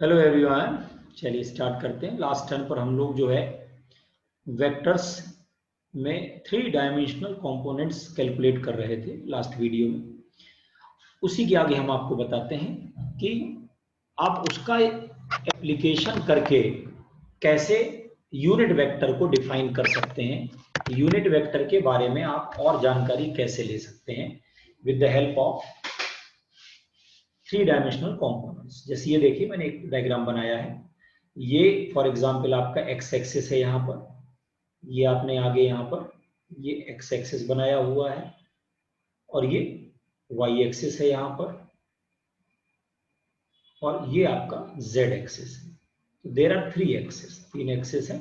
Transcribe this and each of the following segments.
Hello everyone, चलिए start करते हैं। लास्ट टर्न पर हम लोग जो है वेक्टर्स में 3 डायमेंशनल कंपोनेंट्स कैलकुलेट कर रहे थे लास्ट वीडियो में। उसी के आगे हम आपको बताते हैं कि आप उसका एप्लीकेशन करके कैसे यूनिट वेक्टर को डिफाइन कर सकते हैं। यूनिट वेक्टर के बारे में आप और जानकारी कैसे ले सकते हैं with the help of 3 dimensional components. जैसे ये देखिए, मैंने एक डायग्राम बनाया है। ये फॉर एग्जांपल आपका एक्स एक्सिस है यहाँ पर, ये आपने आगे यहाँ पर ये एक्स एक्सिस बनाया हुआ है और ये वाई एक्सिस है यहाँ पर, और ये आपका जेड एक्सिस है। तो देयर आर 3 एक्सिस, 3 एक्सिस है,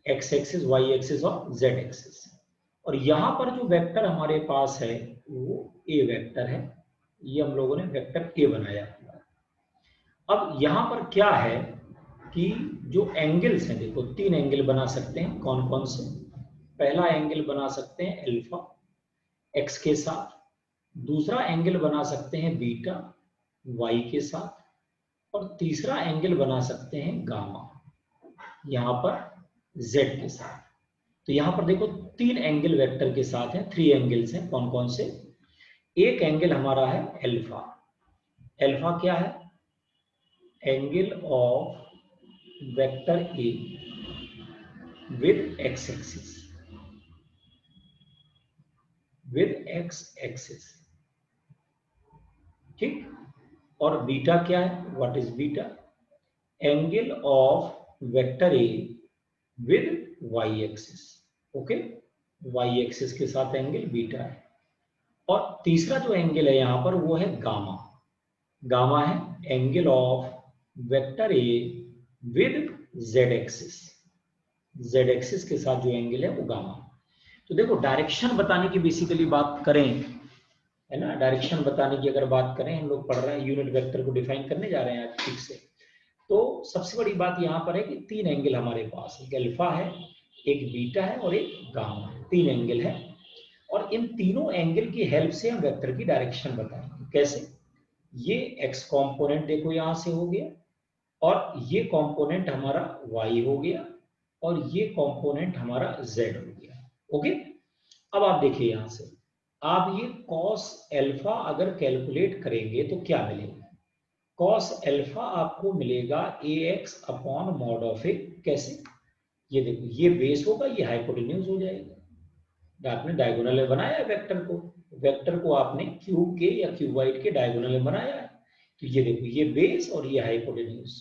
एक्स एक्सिस, वाई एक्सिस और जेड एक्सिस। और यहाँ पर जो वेक्टर हमारे पास है वो ए वेक्टर है। ये हम लोगों ने वेक्टर ए बनाया हुआ है। अब यहाँ पर क्या है कि जो एंगल्स हैं, देखो 3 एंगल बना सकते हैं। कौन कौन से? पहला एंगल बना सकते हैं अल्फा एक्स के साथ, दूसरा एंगल बना सकते हैं बीटा वाई के साथ, और तीसरा एंगल बना सकते हैं गामा यहाँ पर जेड के साथ। तो यहाँ पर देखो 3 एंगल वेक्टर के साथ हैं, 3 एंगल्स हैं। कौन कौन से? एक एंगल हमारा है अल्फा। अल्फा क्या है? Angle of vector A with x axis, with x axis, ठीक। और बीटा क्या है? What is beta? Angle of vector A with y axis. Okay, y axis के साथ एंगल बीटा है। और तीसरा जो एंगल है यहां पर वो है गामा। गामा है angle of vector A with z axis. z axis के साथ जो एंगल है वो गामा। तो देखो, डायरेक्शन बताने की बेसिकली बात करें, है ना, डायरेक्शन बताने की अगर बात करें, हम लोग पढ़ रहे हैं यूनिट वेक्टर को डिफाइन करने जा रहे हैं आज ठीक से। तो सबसे बड़ी बात यहाँ पर है कि 3 एंगल हमारे पास, एक अल्फा है, एक बीटा है और एक गामा है। 3 एंगल है और इन तीनों एंगल की हेल्प से हम वेक्टर की डायरेक्शन बताएंगे। कैसे? ये एक्स कॉम्पोनेंट देखो यहाँ से हो गया, और ये कॉम्पोनेंट हमारा वाई हो गया, और ये कॉम्पोनेंट हमारा जेड हो गया। ओके, अब आप देखिए यहां से, आप ये कॉस एल्फा अगर कैलकुलेट करेंगे तो क्या मिलेगा? कॉस एल्फा आपको मिलेगा ए एक्स अपॉन मॉड ऑफ ए। कैसे? ये देखो, ये बेस होगा, ये हाइपोटेन्यूज हो जाएगा। आपने डायगोनल में बनाया है वेक्टर को, वेक्टर को आपने क्यूब के या क्यूबाइड के डायगोनल में बनाया है। तो ये देखो, ये बेस और ये हाइपोटेन्यूज।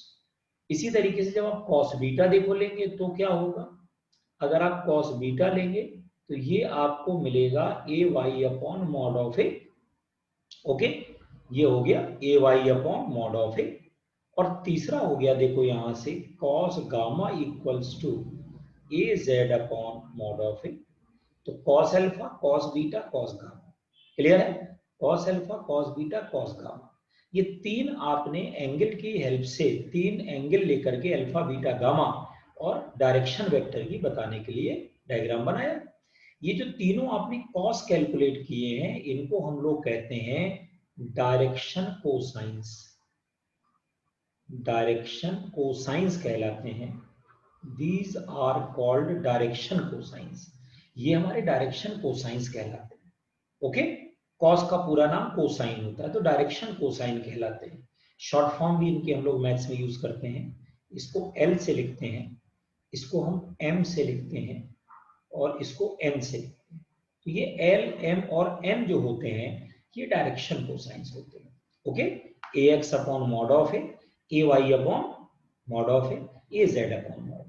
इसी तरीके से जब आप कॉस बीटा देखो लेंगे तो क्या होगा? अगर आप कॉस बीटा लेंगे तो ये आपको मिलेगा A Y upon mod of A. Okay, ये हो गया A Y upon mod of A. और तीसरा हो गया देखो यहां से cos gamma equals to A Z upon mod of A. तो cos alpha, cos beta, cos gamma. Clear है? Cos alpha, cos beta, cos gamma, ये 3 आपने एंगल की हेल्प से 3 एंगल लेकर के अल्फा बीटा गामा और डायरेक्शन वेक्टर की बताने के लिए डायग्राम बनाया। ये जो तीनों आपने कॉस कैलकुलेट किए हैं, इनको हम लोग कहते हैं डायरेक्शन कोसाइंस। डायरेक्शन कोसाइंस कहलाते हैं। These are called direction cosines. ये हमारे डायरेक्शन कोसाइंस कहलाते हैं। ओके, कॉस का पूरा नाम कोसाइन होता है, तो डायरेक्शन कोसाइन कहलाते हैं। शॉर्ट फॉर्म भी इनके हम लोग मैथ्स में यूज करते हैं। इसको एल से लिखते हैं, इसको हम एम से लिखते हैं, और इसको एन से लिखते हैं। तो ये एल, एम और एन जो होते हैं ये डायरेक्शन कोसाइंस होते हैं। Okay, a x upon mod of a Y upon mod of a Z upon mod.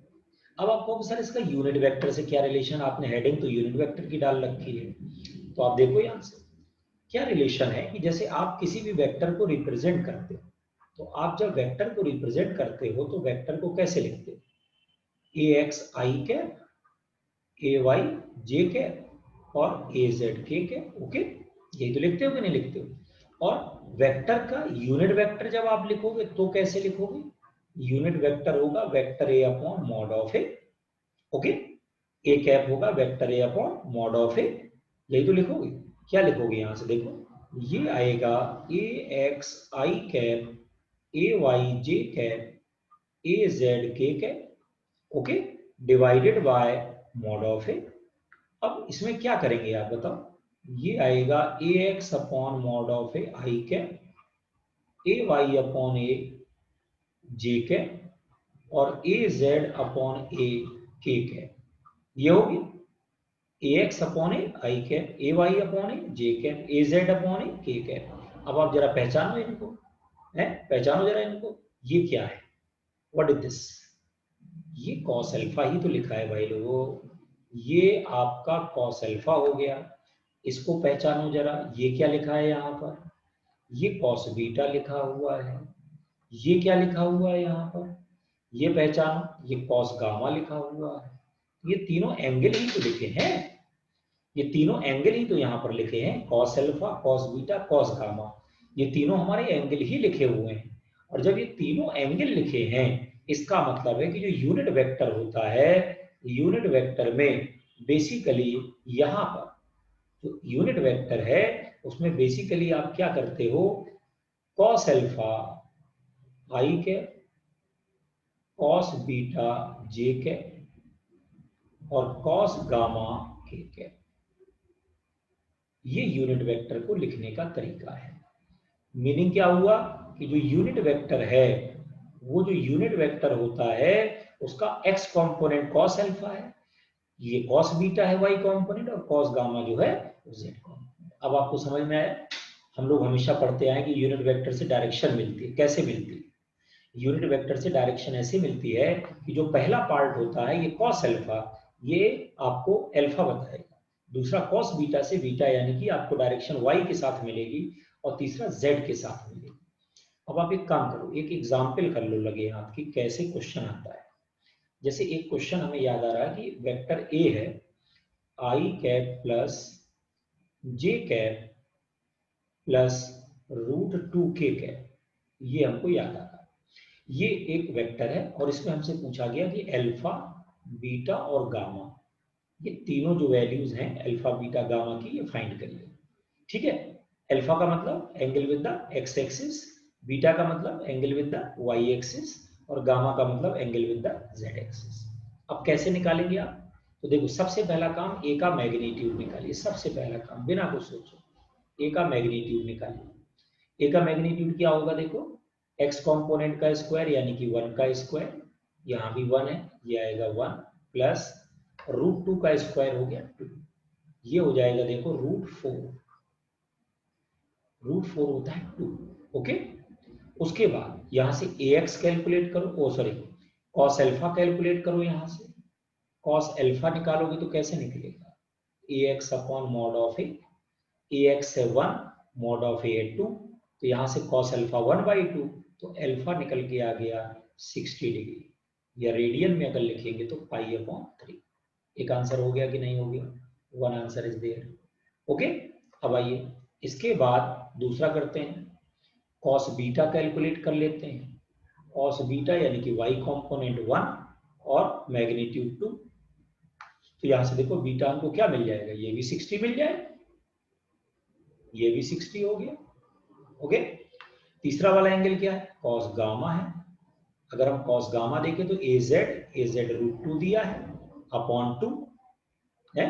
अब आपको सर इसका यूनिट वेक्टर से क्या रिलेशन? आपने हेडिंग तो यूनिट वेक्टर की डाल रखी है, तो आप देखो यहां से क्या रिलेशन है कि जैसे आप किसी भी वेक्टर को रिप्रेजेंट करते हो, तो आप जब वेक्टर को रिप्रेजेंट करते हो तो वेक्टर को कैसे लिखते हो? ए X I cap, A Y J cap और A Z K cap. Okay, यही तो लिखते हो कि नहीं लिखते हो? और वेक्टर का यूनिट वेक्टर जब आप लिखोगे तो कैसे लिखोगे? यूनिट वेक्टर होगा vector A upon mod of A. Okay, A cap होगा vector A upon mod of A. यही तो लिखोगे। क्या लिखोगे यहां से? देखो, ये आएगा A X I cap A Y J cap A Z K cap, okay, divided by mod of A. अब इसमें क्या करेंगे आप बताओ, ये आएगा A x upon mod of A I cap A Y upon A J cap और A Z upon A K cap, ये होगी A x upon A I cap A Y upon A J cap A Z upon A K cap. अब आप जरा पहचानो इनको, है पहचानो जरा इनको, ये क्या है, व्हाट इज दिस, ये कॉस अल्फा ही तो लिखा है भाई लोगों, ये आपका कॉस अल्फा हो गया। इसको पहचानो जरा, ये क्या लिखा है यहाँ पर, ये कॉस बीटा लिखा हुआ है, ये क्या लिखा हुआ है यहाँ पर, ये पहचानो, ये कॉस गामा लिखा हुआ है। ये तीनों एंगल ही तो लिखे हैं, ये तीनों एंगल ही तो यहाँ पर लिखे हैं, cos alpha cos beta cos gamma, ये तीनों हमारे एंगल ही लिखे हुए हैं। और जब ये तीनों एंगल लिखे हैं, इसका मतलब है कि जो यूनिट वेक्टर होता है, यूनिट वेक्टर में बेसिकली यहाँ पर जो यूनिट वेक्टर है उसमें बेसिकली आप क्या करते हो, कॉस अल्फा आई के, कॉस बीटा जे के और कॉस गामा के, ये यूनिट वेक्टर को लिखने का तरीका है। मीनिंग क्या हुआ कि जो यूनिट वेक्टर है, वो जो यूनिट वेक्टर होता है उसका एक्स कंपोनेंट कॉस अल्फा है, ये कॉस बीटा है वाई कंपोनेंट और कॉस गामा जो है जेड कंपोनेंट। अब आपको समझ में आया, हम लोग हमेशा पढ़ते आए कि यूनिट वेक्टर से डायरेक्शन मिलती है, कैसे मिलती है, यूनिट वेक्टर से डायरेक्शन ऐसे मिलती है कि जो पहला पार्ट होता है ये कॉस अल्फा, ये आपको अल्फा बताएगा, दूसरा कॉस बीटा से बीटा यानी कि आपको डायरेक्शन वाई के साथ मिलेगी और तीसरा जेड के साथ मिलेगी। अब आप एक काम करो, एक एग्जाम्पल कर लो लगे हाथ की कैसे क्वेश्चन आता है। जैसे एक क्वेश्चन हमें याद आ रहा है कि वेक्टर ए है आई कैप प्लस जे कैप प्लस रूट 2 के कैप, ये हमको याद आ रहा है। ये एक वेक्टर है और इसमें हमसे पूछा गया कि अल्फा बीटा और गामा, ये तीनों जो वैल्यूज हैं अल्फा बीटा गामा की, ये फाइंड करिए। ठीक है, अल्फा का मतलब angle with the x axis, beta का मतलब angle with the y axis और गामा का मतलब angle with the z axis. अब कैसे निकालेंगे आप, तो देखो सबसे पहला काम ए का मैग्नीट्यूड निकालिए, सबसे पहला काम बिना कुछ सोचो ए का मैग्नीट्यूड निकालिए। ए का मैग्नीट्यूड क्या होगा, देखो एक्स कंपोनेंट का स्क्वायर यानी कि 1 का स्क्वायर, यहाँ भी 1 है, ये आएगा 1 प्लस रूट 2 का स्क्वायर हो गया 2, ये हो जाएगा देखो रूट 4, रूट 4 होता है 2, ओके। उसके बाद यहां से ए एक्स कैलकुलेट करो, oh sorry cos alpha calculate करो, यहां से कॉस अल्फा निकालोगे तो कैसे निकलेगा, A x upon mod of A X है 1 मॉड ऑफ ए 2, तो यहां से कॉस अल्फा 1/2, तो अल्फा निकल के आ गया 60 डिग्री, या रेडियन में अगर लिखेंगे तो π/3। एक आंसर हो गया कि नहीं हो गया, one answer is there, okay. अब आइए इसके बाद दूसरा करते हैं, कॉस बीटा कैलकुलेट कर लेते हैं। कॉस बीटा यानी कि y कंपोनेंट 1 और मैग्नीट्यूड 2, तो यहां से देखो बीटा हमको क्या मिल जाएगा, ये भी 60 मिल जाएगा, ये भी 60 हो गया, ओके। तीसरा वाला एंगल क्या है, कॉस गामा है, अगर हम कॉस गामा देखें तो ए जेड रूट 2 दिया है अपॉन 2 है,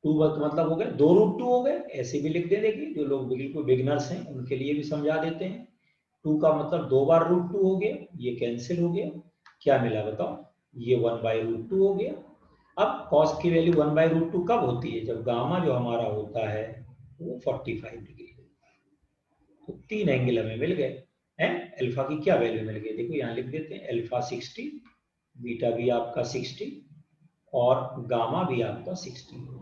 2 मतलब हो गए 2 रूट 2 हो गए, ऐसे भी लिख दे, देखिए जो लोग बिल्कुल बिगनर्स हैं उनके लिए भी समझा देते हैं, 2 का मतलब 2 बार रूट 2 हो गया, ये कैंसिल हो गया, क्या मिला बताओ, ये 1/√2 हो गया। अब कॉस की वैल्यू 1/√2 कब होती है, जब गामा जो हमारा होता है वो 45 डिग्री, तो 3 एंगल हमें मिल गए हैं। अल्फा की क्या वैल्यू मिल गई, देखो यहाँ लिख देते हैं, अल्फा 60, बीटा भी आपका 60 और गामा भी आपका 60।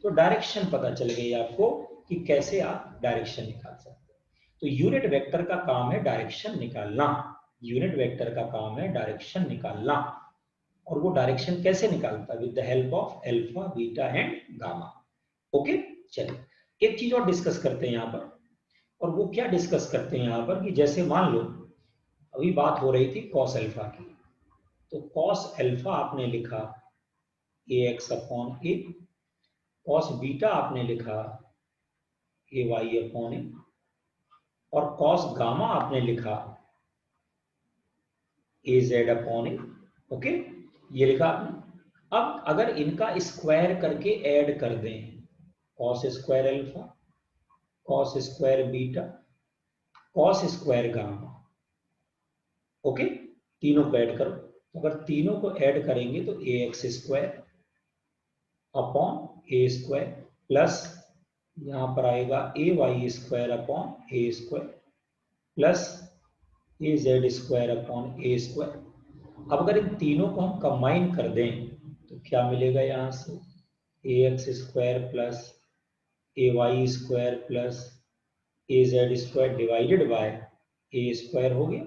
तो डायरेक्शन पता चल गई आपको कि कैसे आप डायरेक्शन निकाल सकते हैं। तो यूनिट वेक्टर का काम है डायरेक्शन निकालना, यूनिट वेक्टर का काम है डायरेक्शन निकालना, और वो डायरेक्शन कैसे निकालता है, with the help of alpha beta and gamma, okay. चलिए एक चीज और डिस्कस करते हैं यहाँ पर, और वो क्या डिस्कस करते हैं यहाँ पर कि जैसे मान लो अभी बात हो रही थी कॉस अल्फा की, तो कॉस अल्फा आपने लिखा ए एक्स अपॉन ए, कॉस बीटा आपने लिखा ए वाई अपॉन ए, और कॉस गामा आपने लिखा ए जेड अपॉन ए। ओके, ये लिखा आपने। अब अगर इनका स्क्वायर करके ऐड कर दें, cos square alpha, cos square beta, cos square gamma, okay, तीनों को ऐड करो। अगर तीनों को ऐड करेंगे तो A X square upon A square plus यहां पर आएगा ए Y square upon A square plus A Z square upon A square. अब अगर इन तीनों को हम कंबाइन कर दें तो क्या मिलेगा, यहां से A X square plus A Y square plus A Z square divided by A square हो गया।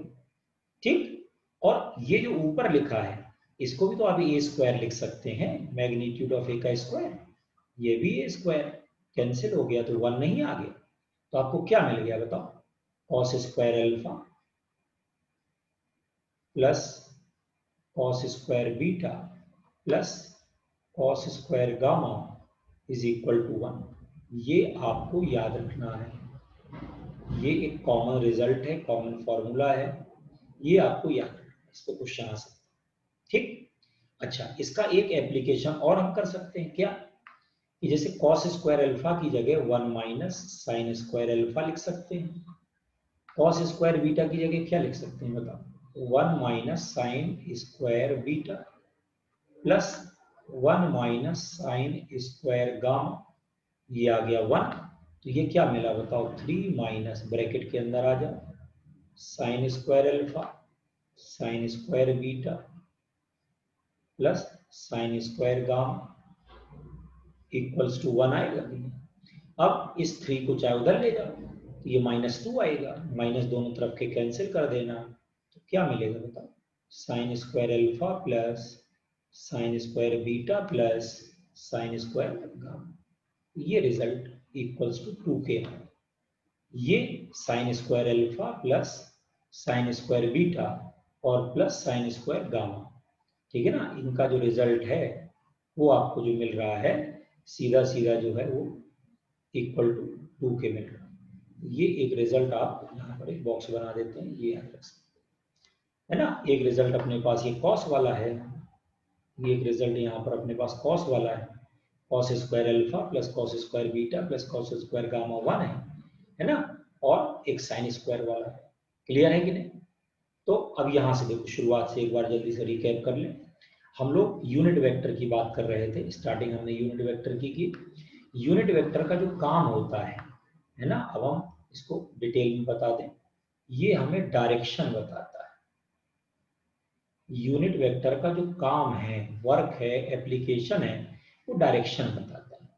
ठीक, और ये जो ऊपर लिखा है इसको भी तो आप ए स्क्वायर लिख सकते हैं, मैग्नीट्यूड ऑफ ए का स्क्वायर, ये भी ए स्क्वायर कैंसिल हो गया तो 1 नहीं आ गया। तो आपको क्या मिल गया बताओ, cos square alpha plus cos square beta plus cos square gamma is equal to 1। ये आपको याद रखना है, ये एक कॉमन रिजल्ट है, कॉमन फॉर्मूला है, ये आपको याद रखना है, इसको क्वेश्चन आ सकता है। ठीक, अच्छा, इसका एक एप्लीकेशन और हम कर सकते हैं क्या, कि जैसे कॉस स्क्वायर अल्फा की जगह 1 माइनस साइन स्क्वायर अल्फा लिख सकते हैं, कॉस स्क्वायर बीटा की जगह क्या लिख सकते हैं बताओ, 1 minus sign square beta plus 1 minus sign square gamma, ये आ गया 1। तो ये क्या मिला बताओ, 3 माइनस ब्रैकेट के अंदर आ जाओ sine square alpha sine square beta plus sine square gamma equals to 1 आएगा। अब इस 3 को चाहे उधर ले जाओ तो ये -2 आएगा, माइनस दोनों तरफ के कैंसिल कर देना, तो क्या मिलेगा बताओ, sign square alpha plus sine square beta plus sine square gamma, ये रिजल्ट इक्वल्स टू 2 के। ये sign square alpha plus sine square beta और प्लस साइन स्क्वायर गामा, ठीक है ना, इनका जो रिजल्ट है वो आपको जो मिल रहा है सीधा सीधा जो है वो इक्वल टू 2 के मिल रहा है। ये एक रिजल्ट आप यहाँ पर एक बॉक्स बना देते हैं, ये याद रख सकते हैं, है ना। एक रिजल्ट अपने पास ये कॉस वाला है, ये एक रिजल्ट यहाँ पर अपने पास कॉस वाला है, cos square alpha plus cos square beta plus cos square gamma 1 है ना, और एक साइन स्क्वायर वाला है। क्लियर है कि नहीं। तो अब यहाँ से देखो, शुरुआत से एक बार जल्दी से रिकैप कर लें। हम लोग यूनिट वेक्टर की बात कर रहे थे, स्टार्टिंग हमने यूनिट वेक्टर की। यूनिट वेक्टर का जो काम होता है ना, अब हम इसको डिटेल में बता दें। ये हमें डायरेक्शन बताता है। यूनिट वेक्टर का जो काम है, वर्क है, एप्लीकेशन है, वो डायरेक्शन बताता है।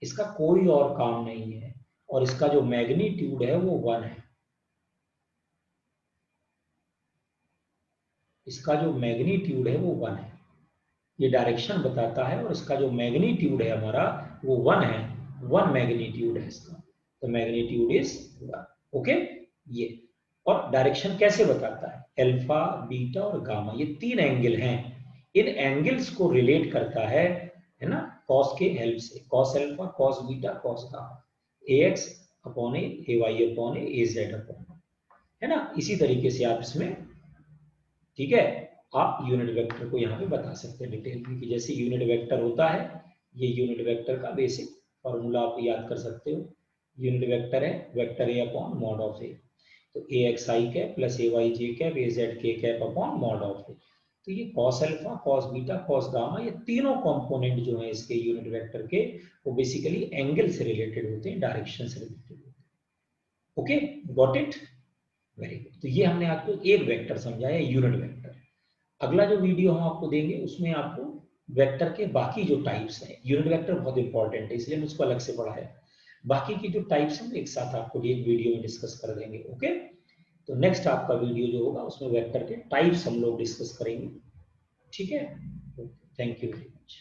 इसका कोई और काम नहीं है, और इसका जो मैग्नीट्यूड है वो 1 है। इसका जो मैग्नीट्यूड है वो 1 है, ये डायरेक्शन बताता है, और इसका जो मैग्नीट्यूड है हमारा वो 1 है, 1 मैग्नीट्यूड है इसका, तो मैग्नीट्यूड इज 1। ओके, ये और डायरेक्शन कैसे बताता है, अल्फा बीटा और गामा, ये 3 एंगल हैं, इन एंगल्स को रिलेट करता है ना, कॉस के हेल्प से, cos alpha cos beta cos gamma, A x upon A Y upon A Z upon, है ना। इसी तरीके से आप इसमें, ठीक है, आप यूनिट वेक्टर को यहाँ पे बता सकते हैं डिटेल में, कि जैसे यूनिट वेक्टर होता है, ये यूनिट वेक्टर का बेसिक फॉर्मूला आप याद कर सकते हो। यूनिट वेक्टर है vector A upon mod of A, तो A X I cap plus A Y J cap A Z K cap upon mod of A. तो ये cos alpha cos beta cos gamma, ये तीनों component जो है इसके unit vector के, वो बेसिकली एंगल से रिलेटेड होते हैं, डायरेक्शन से रिलेटेड होते हैं। Okay, got it, very good. तो ये हमने आपको एक वेक्टर समझाया, यूनिट वेक्टर। अगला जो वीडियो हम आपको देंगे उसमें आपको वेक्टर के बाकी जो टाइप्स हैं, यूनिट वेक्टर बहुत इंपॉर्टेंट है इसलिए हम उसको अलग से पढ़ाया, बाकी की जो टाइप्स हैं एक साथ आपको एक वीडियो में डिस्कस कर देंगे। ओके, तो नेक्स्ट आपका वीडियो जो होगा उसमें वेक्टर के टाइप्स हम लोग डिस्कस करेंगे। ठीक है, थैंक यू वेरी मच।